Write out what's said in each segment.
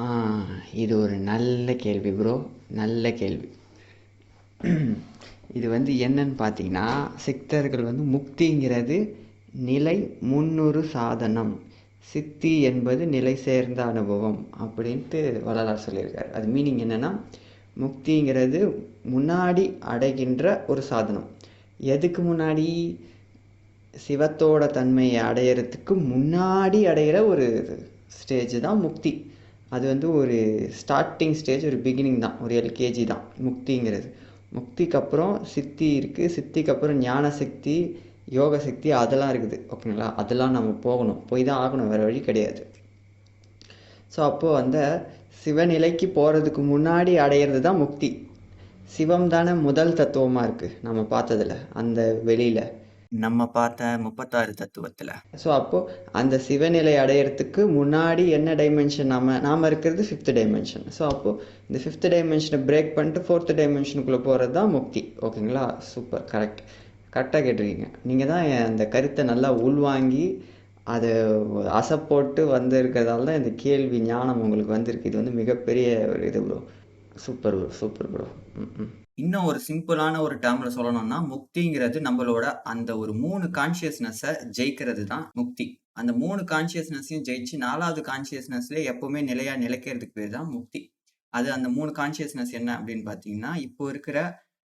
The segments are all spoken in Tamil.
ஆ இது ஒரு நல்ல கேள்வி ப்ரோ. நல்ல கேள்வி. இது என்னன்னு பார்த்தீங்கன்னா, சித்தர்கள் முக்திங்கிறது நிலை முன்னுறு சாதனம். சித்தி என்பது நிலை சேர்ந்த அனுபவம் அப்படின்ட்டு வள்ளலார் சொல்லியிருக்கார். அது மீனிங் என்னென்னா, முக்திங்கிறது முன்னாடி அடைகின்ற ஒரு சாதனம். எதுக்கு முன்னாடி? சிவத்தோட தன்மையை அடையிறதுக்கு முன்னாடி அடையிற ஒரு ஸ்டேஜ் தான் முக்தி. அது ஒரு ஸ்டார்டிங் ஸ்டேஜ், ஒரு பிகினிங் தான், ஒரு எல்கேஜி தான் முக்திங்கிறது. முக்திக்கு அப்புறம் சித்தி இருக்குது. சித்திக்கு அப்புறம் ஞான சக்தி, யோக சக்தி அதெல்லாம் இருக்குது. ஓகேங்களா? அதெல்லாம் நம்ம போய் தான் ஆகணும், வேறு வழி கிடையாது. ஸோ அப்போது சிவநிலைக்கு போகிறதுக்கு முன்னாடி அடையிறது தான் முக்தி. சிவம் தானே முதல் தத்துவமாக இருக்குது நம்ம பார்த்ததில், அந்த வெளியில் நம்ம பார்த்த 36 தத்துவத்தில். ஸோ அப்போது அந்த சிவநிலை அடையிறதுக்கு முன்னாடி என்ன டைமென்ஷன், நாம் இருக்கிறது 5th டைமென்ஷன். ஸோ அப்போது இந்த 5th டைமென்ஷனை பிரேக் பண்ணிட்டு 4th டைமென்ஷனுக்குள்ளே போகிறது தான் முக்தி. ஓகேங்களா? சூப்பர், கரெக்டாக கேட்டிருக்கீங்க. நீங்கள் தான் அந்த கருத்தை நல்லா உள்வாங்கி அதை அசை போட்டு வந்திருக்கிறதால தான் இந்த கேள்வி ஞானம் உங்களுக்கு வந்திருக்கு. இது மிகப்பெரிய ஒரு இது ப்ரோ. Super bro. இன்னும் ஒரு சிம்பிளான ஒரு டேர்ம்ல சொல்லணும்னா, முக்திங்கிறது நம்மளோட அந்த ஒரு 3 கான்ஷியஸ்னஸை ஜெயிக்கிறது தான் முக்தி. அந்த 3 கான்ஷியஸ்னஸையும் ஜெயிச்சு 4வது கான்ஷியஸ்னஸ்ல எப்பவுமே நிலைக்கிறதுக்கு பேர் தான் முக்தி. அது அந்த 3 கான்ஷியஸ்னஸ் என்ன அப்படின்னு பார்த்தீங்கன்னா, இப்போ இருக்கிற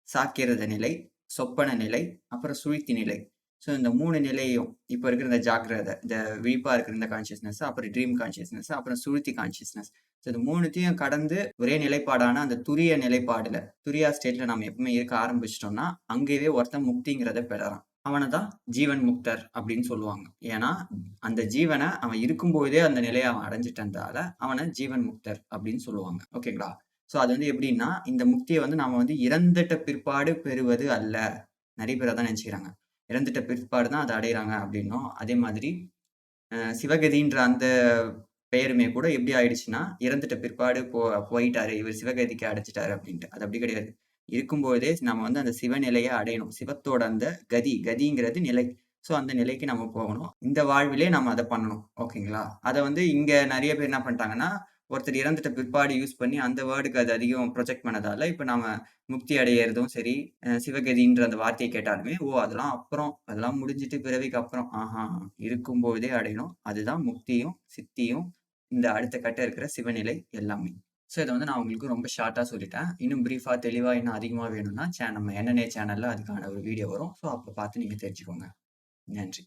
சாக்கிரத நிலை, சொப்பன நிலை, அப்புறம் சுழித்தி நிலை. ஸோ இந்த 3 நிலையும் இப்போ இருக்கிற இந்த ஜாக்கிரதை, இந்த விழிப்பா இருக்கிற இந்த கான்ஷியஸ்னஸ், அப்புறம் ட்ரீம் கான்ஷியஸ்னஸ், அப்புறம் சுழித்தி கான்ஷியஸ்னஸ். ஸோ இது 3த்தையும் கடந்து ஒரே நிலைப்பாடான அந்த துரிய நிலைப்பாடுல, துரியா ஸ்டேட்ல நம்ம எப்பவுமே இருக்க ஆரம்பிச்சிட்டோம்னா, அங்கேயே ஒருத்தன் முக்திங்கிறத பெறறான். அவனை தான் ஜீவன் முக்தர் அப்படின்னு சொல்லுவாங்க. ஏன்னா அந்த ஜீவனை அவன் இருக்கும்போதே அந்த நிலையை அவன் அடைஞ்சிட்டதால அவனை ஜீவன் முக்தர் அப்படின்னு சொல்லுவாங்க. ஓகேங்களா? ஸோ அது எப்படின்னா, இந்த முக்தியை நாம இறந்துட்ட பிற்பாடு பெறுவது அல்ல. நிறைய பேர் அதான் நினைச்சுக்கிறாங்க. இறந்துட்ட பிற்பாடு தான் அதை அடைகிறாங்க அப்படின்னும். அதே மாதிரி சிவகதின்ற அந்த பெயருமே கூட எப்படி ஆயிடுச்சுன்னா, இறந்துட்ட பிற்பாடு போயிட்டாரு, இவர் சிவகதிக்கு அடைச்சிட்டாரு அப்படின்ட்டு. அது அப்படி கிடையாது. இருக்கும்போதே நம்ம அந்த சிவநிலையை அடையணும். சிவத்தோட அந்த கதிங்கிறது நிலை. ஸோ அந்த நிலைக்கு நம்ம போகணும். இந்த வாழ்விலே நம்ம அதை பண்ணணும். ஓகேங்களா? அதை இங்க நிறைய பேர் என்ன பண்ணிட்டாங்கன்னா, ஒருத்தர் இறந்துட்ட பிற்பாடு யூஸ் பண்ணி அந்த வேர்டுக்கு அது அதிகம் ப்ரொஜெக்ட் பண்ணதால, இப்போ நாம முக்தி அடையிறதும் சரி, சிவகதின்ற அந்த வார்த்தையை கேட்டாலுமே, அதெல்லாம் முடிஞ்சிட்டு பிறவிக்கு அப்புறம் இருக்கும்போதே அடையணும். அதுதான் முக்தியும் சித்தியும் இந்த அடுத்த கட்டம் இருக்கிற சிவநிலை எல்லாமே. ஸோ இதை நான் உங்களுக்கு ரொம்ப ஷார்ட்டாக சொல்லிட்டேன். இன்னும் ப்ரீஃபாக தெளிவாக இன்னும் அதிகமாக வேணும்னா நம்ம NNA சேனலில் அதுக்கான ஒரு வீடியோ வரும். ஸோ அப்போ பார்த்து நீங்கள் தெரிஞ்சுக்கோங்க. நன்றி.